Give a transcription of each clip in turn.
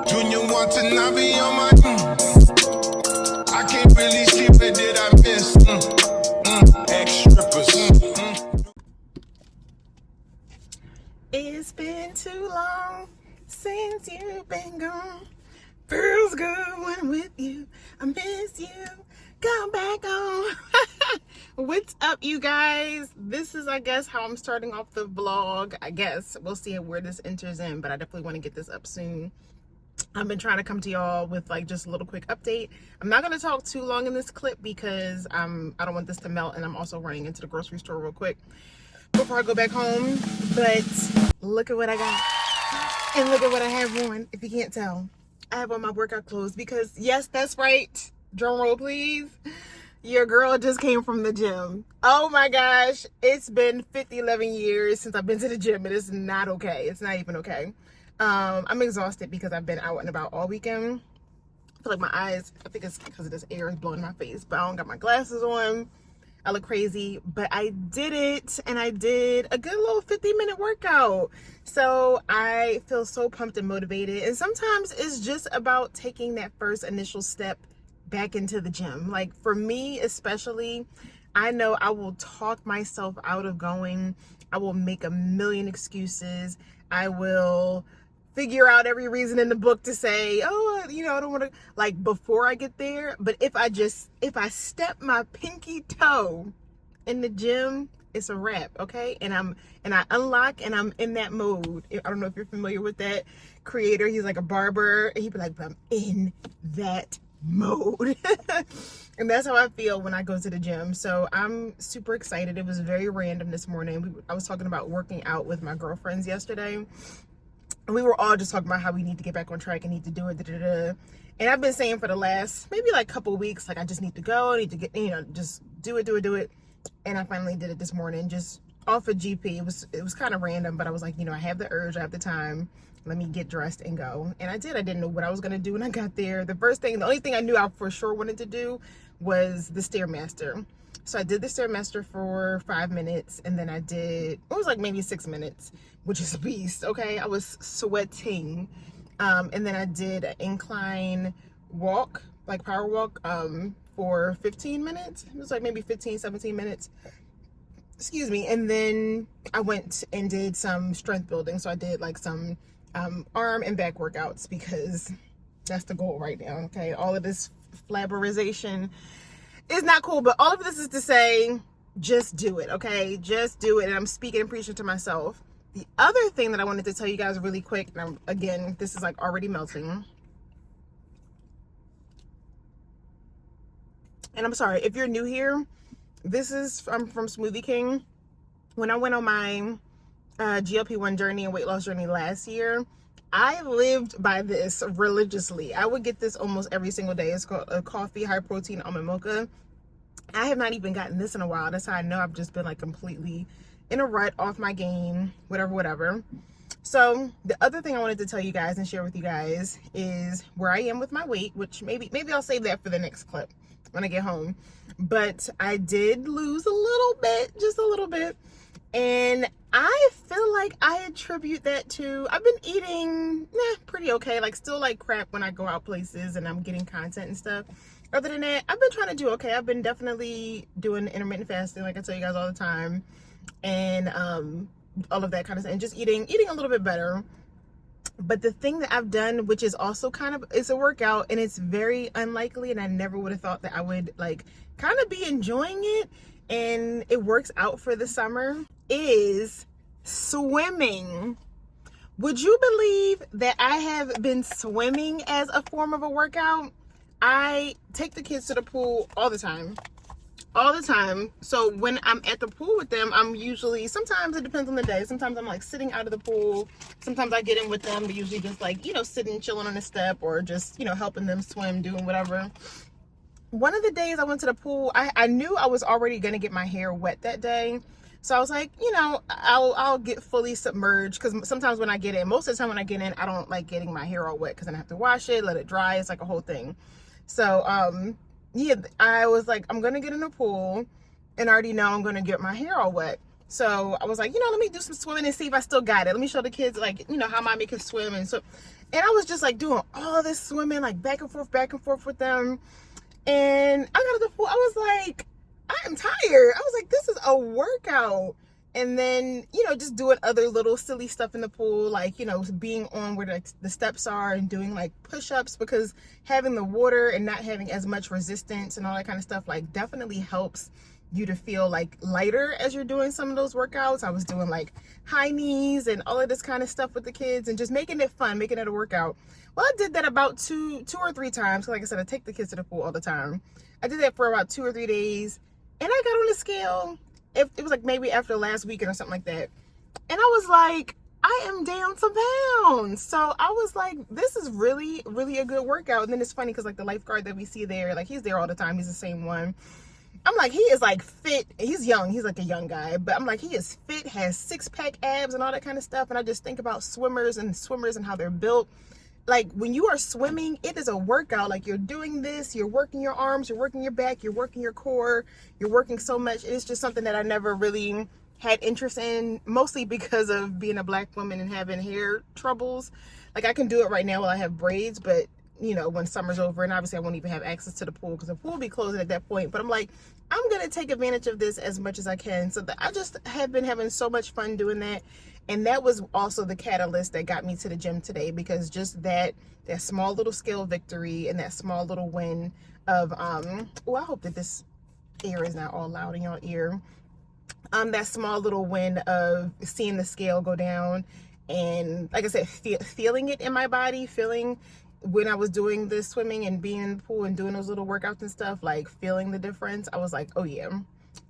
Junior want to not be on my I can't really see what did I miss. Ex-strippers. It's been too long since you've been gone. Feels good when I'm with you. I miss you. Come back on. What's up, you guys? This is, I guess, how I'm starting off the vlog. I guess we'll see where this enters in, but I definitely want to get this up soon. I've been trying to come to y'all with like just a little quick update. I'm not going to talk too long in this clip because I don't want this to melt, and I'm also running into the grocery store real quick before I go back home. But look at what I got, and look at what I have on. If you can't tell, I have on my workout clothes because, yes, that's right, drum roll please, your girl just came from the gym. Oh my gosh, it's been 11 years since I've been to the gym. It is not okay. It's not even okay. I'm exhausted because I've been out and about all weekend. I feel like my eyes, I think it's because of this air is blowing in my face, but I don't got my glasses on. I look crazy, but I did it, and I did a good little 50-minute workout. So I feel so pumped and motivated. And sometimes it's just about taking that first initial step back into the gym. Like for me especially, I know I will talk myself out of going. I will make a million excuses. I will figure out every reason in the book to say, oh, you know, I don't want to, like, before I get there. But if I step my pinky toe in the gym, it's a wrap, okay? And I unlock, and I'm in that mode. I don't know if you're familiar with that creator. He's like a barber, and he'd be like, but I'm in that mode. And that's how I feel when I go to the gym. So I'm super excited. It was very random this morning. I was talking about working out with my girlfriends yesterday. And we were all just talking about how we need to get back on track and need to do it. And I've been saying for the last maybe like couple weeks, like I just need to go, I need to get, you know, just do it. And I finally did it this morning, just off of GP. It was kind of random, but I was like, you know, I have the urge, I have the time. Let me get dressed and go. And I did. I didn't know what I was going to do when I got there. The only thing I knew I for sure wanted to do was the Stairmaster. So I did the Stairmaster for 5 minutes, and then it was like maybe 6 minutes, which is a beast, okay? I was sweating. And then I did an incline walk, like power walk, for 15 minutes. It was like maybe 15, 17 minutes. Excuse me. And then I went and did some strength building. So I did like some arm and back workouts because that's the goal right now, okay? All of this flabberization is not cool, but all of this is to say, just do it, okay? Just do it. And I'm speaking and preaching to myself. The other thing that I wanted to tell you guys really quick, and again, this is like already melting. And I'm sorry, if you're new here, I'm from Smoothie King. When I went on my GLP-1 journey and weight loss journey last year, I lived by this religiously. I would get this almost every single day. It's called a coffee high protein almond mocha. I have not even gotten this in a while. That's how I know I've just been like completely in a rut, off my game, whatever. So the other thing I wanted to tell you guys and share with you guys is where I am with my weight, which maybe I'll save that for the next clip when I get home. But I did lose a little bit, just a little bit. And I feel like I attribute that to, I've been eating pretty okay, like still like crap when I go out places and I'm getting content and stuff. Other than that, I've been trying to do okay. I've been definitely doing intermittent fasting, like I tell you guys all the time, and all of that kind of stuff, and just eating a little bit better. But the thing that I've done, which is also it's a workout, and it's very unlikely, and I never would have thought that I would like kind of be enjoying it, and it works out for the summer, is swimming. Would you believe that I have been swimming as a form of a workout? I take the kids to the pool all the time. So when I'm at the pool with them, I'm usually, sometimes it depends on the day. Sometimes I'm like sitting out of the pool. Sometimes I get in with them, but usually just like, you know, sitting, chilling on the step, or just, you know, helping them swim, doing whatever. One of the days I went to the pool, I knew I was already going to get my hair wet that day. So I was like, you know, I'll get fully submerged, because sometimes when I get in, most of the time when I get in, I don't like getting my hair all wet because then I have to wash it, let it dry. It's like a whole thing. So, yeah, I was like, I'm going to get in the pool and I already know I'm going to get my hair all wet. So I was like, you know, let me do some swimming and see if I still got it. Let me show the kids, like, you know, how mommy can swim. And so And I was just like doing all this swimming, like back and forth with them. And I got to the pool, I was like, I am tired. I was like, this is a workout. And then, you know, just doing other little silly stuff in the pool, like, you know, being on where the steps are and doing like push-ups, because having the water and not having as much resistance and all that kind of stuff, like, definitely helps you to feel like lighter as you're doing some of those workouts. I was doing like high knees and all of this kind of stuff with the kids and just making it fun, making it a workout. Well, I did that about two or three times. Like I said, I take the kids to the pool all the time. I did that for about 2 or 3 days, and I got on the scale. It was like maybe after last weekend or something like that. And I was like, I am down some pounds. So I was like, this is really, really a good workout. And then it's funny because like the lifeguard that we see there, like he's there all the time. He's the same one. I'm like, he is like fit. He's young. He's like a young guy. But I'm like, he is fit, has 6-pack abs and all that kind of stuff. And I just think about swimmers and how they're built. Like when you are swimming, it is a workout. Like you're doing this, you're working your arms, you're working your back, you're working your core, you're working so much. It's just something that I never really had interest in, mostly because of being a Black woman and having hair troubles. Like I can do it right now while I have braids, but you know, when summer's over, and obviously I won't even have access to the pool because the pool will be closing at that point. But I'm like, I'm going to take advantage of this as much as I can. So I just have been having so much fun doing that. And that was also the catalyst that got me to the gym today, because just that small little scale victory and that small little win of, oh, I hope that this air is not all loud in your ear. That small little win of seeing the scale go down and, like I said, feeling it in my body, feeling when I was doing this swimming and being in the pool and doing those little workouts and stuff, like feeling the difference. I was like, oh yeah,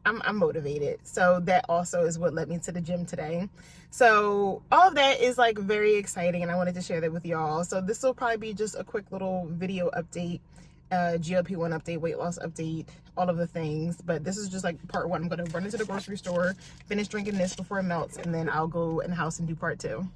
I'm motivated. So that also is what led me to the gym today. So all of that is like very exciting, and I wanted to share that with y'all. So this will probably be just a quick little video update, GLP-1 update, weight loss update, all of the things. But this is just like part one. I'm going to run into the grocery store, finish drinking this before it melts, and then I'll go in the house and do part two.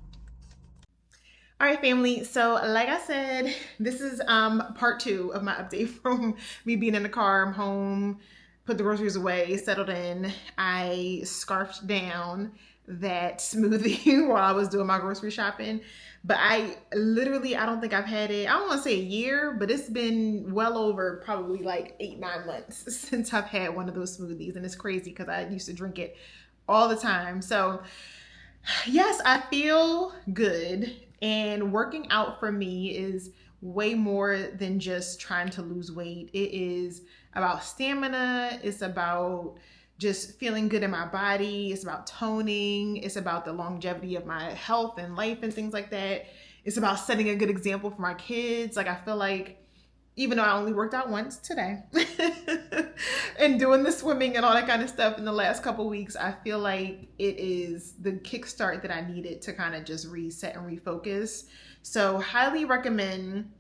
All right, family. So like I said, this is part two of my update from me being in the car. I'm home, put the groceries away, settled in. I scarfed down that smoothie while I was doing my grocery shopping. But I don't think I've had it, I don't want to say a year, but it's been well over probably like 8-9 months since I've had one of those smoothies. And it's crazy because I used to drink it all the time. So yes, I feel good. And working out for me is way more than just trying to lose weight. It is about stamina. It's about just feeling good in my body. It's about toning. It's about the longevity of my health and life and things like that. It's about setting a good example for my kids. Like I feel like, even though I only worked out once today and doing the swimming and all that kind of stuff in the last couple weeks, I feel like it is the kickstart that I needed to kind of just reset and refocus. So highly recommend,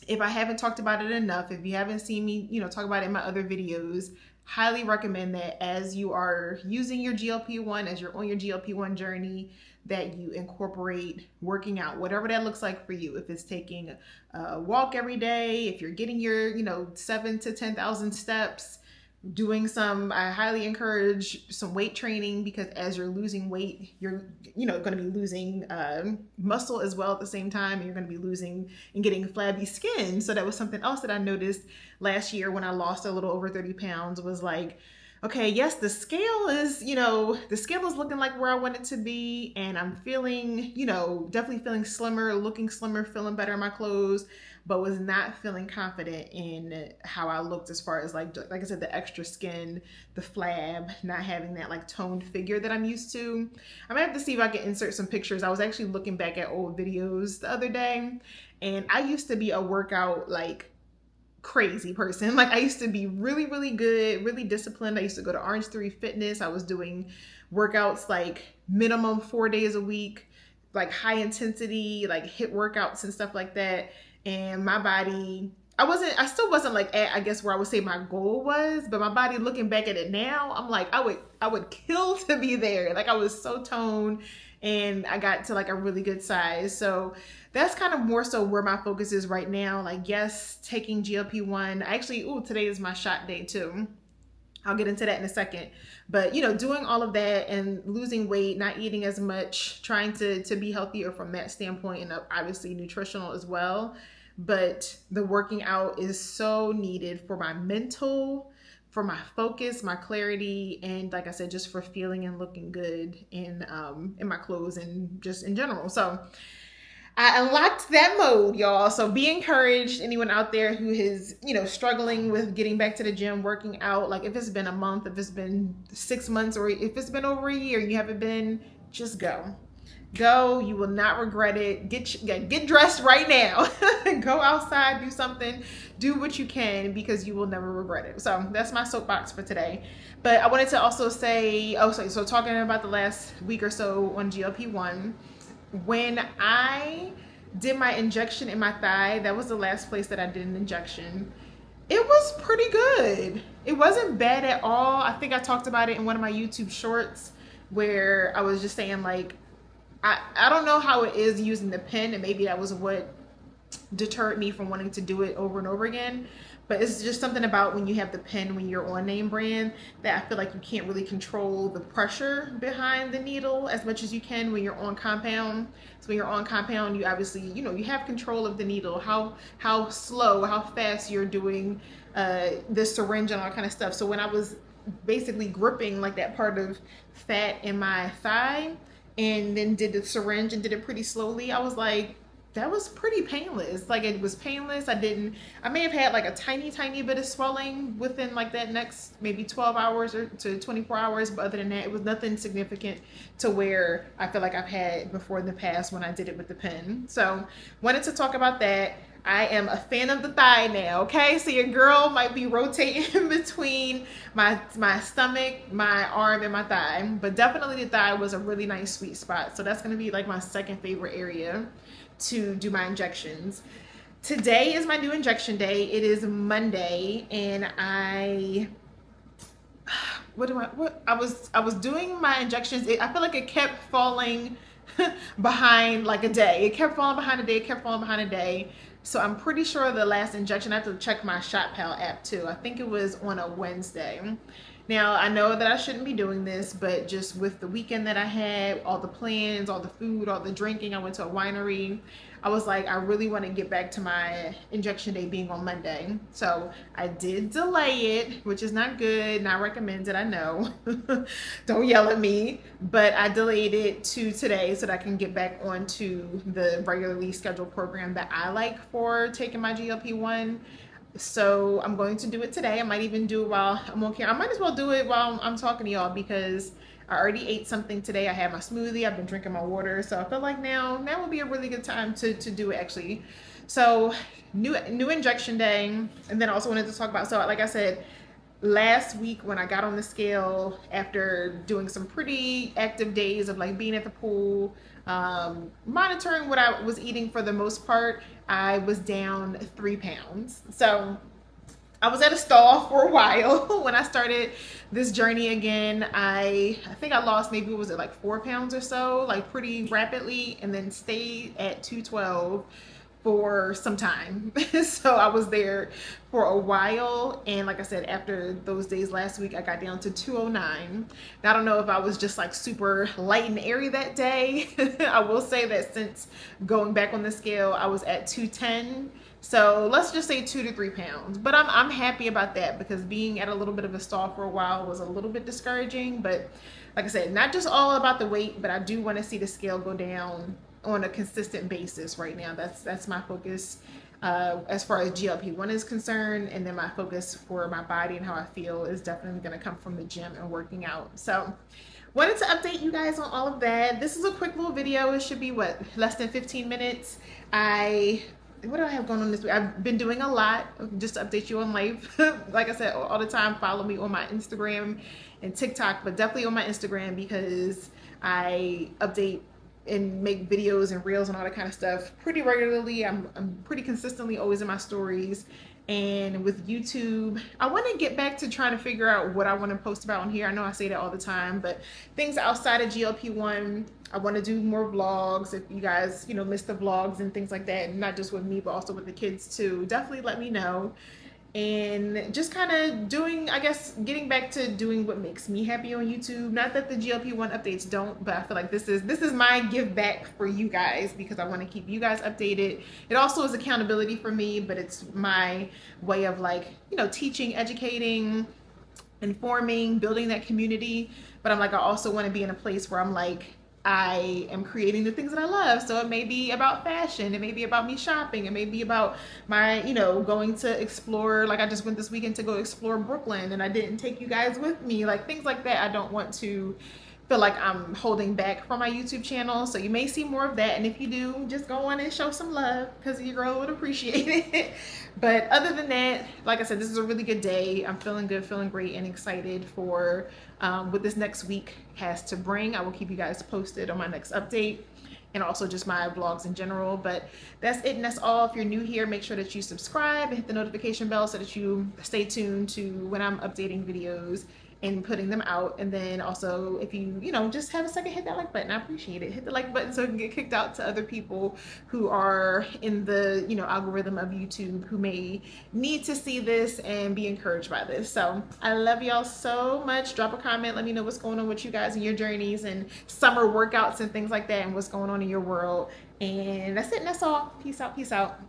if I haven't talked about it enough, if you haven't seen me, talk about it in my other videos, highly recommend that as you are using your GLP-1, as you're on your GLP-1 journey, that you incorporate working out, whatever that looks like for you. If it's taking a walk every day, if you're getting your, 7,000 to 10,000 steps, I highly encourage some weight training, because as you're losing weight, you're, going to be losing muscle as well at the same time, and you're going to be losing and getting flabby skin. So that was something else that I noticed last year when I lost a little over 30 pounds, was like, okay, yes, the scale is looking like where I want it to be. And I'm feeling, definitely feeling slimmer, looking slimmer, feeling better in my clothes, but was not feeling confident in how I looked, as far as like I said, the extra skin, the flab, not having that like toned figure that I'm used to. I might have to see if I can insert some pictures. I was actually looking back at old videos the other day, and I used to be a workout like crazy person. Like I used to be really, really good, really disciplined. I used to go to Orange 3 Fitness. I was doing workouts like minimum 4 days a week, like high intensity, like HIIT workouts and stuff like that. And my body, I still wasn't like at, I guess, where I would say my goal was, but my body, looking back at it now, I'm like, I would kill to be there. Like I was so toned, and I got to like a really good size. So that's kind of more so where my focus is right now. Like, yes, taking GLP-1. Actually, today is my shot day too. I'll get into that in a second. But, you know, doing all of that and losing weight, not eating as much, trying to be healthier from that standpoint, and obviously nutritional as well. But the working out is so needed for my mental, for my focus, my clarity, and like I said, just for feeling and looking good in my clothes and just in general. So I unlocked that mode, y'all. So be encouraged. Anyone out there who is, you know, struggling with getting back to the gym, working out, like if it's been a month, if it's been 6 months, or if it's been over a year, you haven't been, just go. Go. You will not regret it. Get dressed right now. Go outside, do something, do what you can, because you will never regret it. So that's my soapbox for today. But I wanted to also say, so talking about the last week or so on GLP-1, when I did my injection in my thigh, that was the last place that I did an injection. It was pretty good. It wasn't bad at all. I think I talked about it in one of my YouTube shorts where I was just saying, like, I don't know how it is using the pen, and maybe that was what deterred me from wanting to do it over and over again. But it's just something about when you have the pen, when you're on name brand, that I feel like you can't really control the pressure behind the needle as much as you can when you're on compound. So when you're on compound, you obviously, you know, you have control of the needle, how slow, how fast you're doing the syringe and all that kind of stuff. So when I was basically gripping like that part of fat in my thigh and then did the syringe and did it pretty slowly, I was like, that was pretty painless. Like, it was painless. I may have had like a tiny bit of swelling within like that next maybe 12 hours or to 24 hours. But other than that, it was nothing significant to where I feel like I've had before in the past when I did it with the pen. So wanted to talk about that. I am a fan of the thigh now, okay? So your girl might be rotating between my stomach, my arm, and my thigh. But definitely the thigh was a really nice sweet spot. So that's going to be like my second favorite area to do my injections. Today is my new injection day. It is Monday, and I was doing my injections. I feel like it kept falling behind like a day. It kept falling behind a day. It kept falling behind a day. So I'm pretty sure the last injection, I have to check my ShotPal app too. I think it was on a Wednesday. Now, I know that I shouldn't be doing this, but just with the weekend that I had, all the plans, all the food, all the drinking, I went to a winery. I was like, I really want to get back to my injection day being on Monday. So I did delay it, which is not good, not recommended, I know. Don't yell at me. But I delayed it to today so that I can get back onto the regularly scheduled program that I like for taking my GLP-1. So I'm going to do it today. I might even do it while I'm on camera. I might as well do it while I'm talking to y'all, because I already ate something today. I had my smoothie. I've been drinking my water. So I feel like now would be a really good time to do it, actually. So new injection day. And then I also wanted to talk about, so like I said, last week when I got on the scale after doing some pretty active days of like being at the pool, monitoring what I was eating for the most part, I was down 3 pounds. So I was at a stall for a while. When I started this journey again, I think I lost maybe, was it like 4 pounds or so, like pretty rapidly, and then stayed at 212 for some time. So I was there for a while, and like I said, after those days last week, I got down to 209. Now, I don't know if I was just like super light and airy that day. I will say that since going back on the scale, I was at 210. So let's just say 2 to 3 pounds. But I'm happy about that, because being at a little bit of a stall for a while was a little bit discouraging. But like I said, not just all about the weight, but I do want to see the scale go down on a consistent basis right now. That's my focus as far as GLP-1 is concerned, and then my focus for my body and how I feel is definitely going to come from the gym and working out. So wanted to update you guys on all of that. This is a quick little video. It should be less than 15 minutes. What do I have going on this week? I've been doing a lot, just to update you on life. Like I said, all the time, follow me on my Instagram and TikTok, but definitely on my Instagram, because I update and make videos and reels and all that kind of stuff pretty regularly. I'm pretty consistently always in my stories. And with YouTube, I want to get back to trying to figure out what I want to post about on here. I know I say that all the time, but things outside of GLP-1, I want to do more vlogs. If you guys, miss the vlogs and things like that, and not just with me, but also with the kids too, definitely let me know. and just kind of doing, I guess, getting back to doing what makes me happy on YouTube. Not that the GLP-1 updates don't, but I feel like this is my give back for you guys, because I want to keep you guys updated. It also is accountability for me, but it's my way of, like, you know, teaching, educating, informing, building that community. But I'm like, I also want to be in a place where I'm like, I am creating the things that I love. So it may be about fashion, it may be about me shopping, it may be about my, you know, going to explore. Like, I just went this weekend to go explore Brooklyn and I didn't take you guys with me, like things like that. I don't want to feel like I'm holding back from my YouTube channel. So you may see more of that. And if you do, just go on and show some love, because your girl would appreciate it. But other than that, like I said, this is a really good day. I'm feeling good, feeling great, and excited for what this next week has to bring. I will keep you guys posted on my next update, and also just my vlogs in general. But that's it, and that's all. If you're new here, make sure that you subscribe and hit the notification bell so that you stay tuned to when I'm updating videos and putting them out. And then also, if you know, just have a second, hit that like button. I appreciate it. Hit the like button so it can get kicked out to other people who are in the, you know, algorithm of YouTube, who may need to see this and be encouraged by this. So I love y'all so much. Drop a comment, let me know what's going on with you guys and your journeys and summer workouts and things like that, and what's going on in your world. And that's it, and that's all. Peace out, peace out.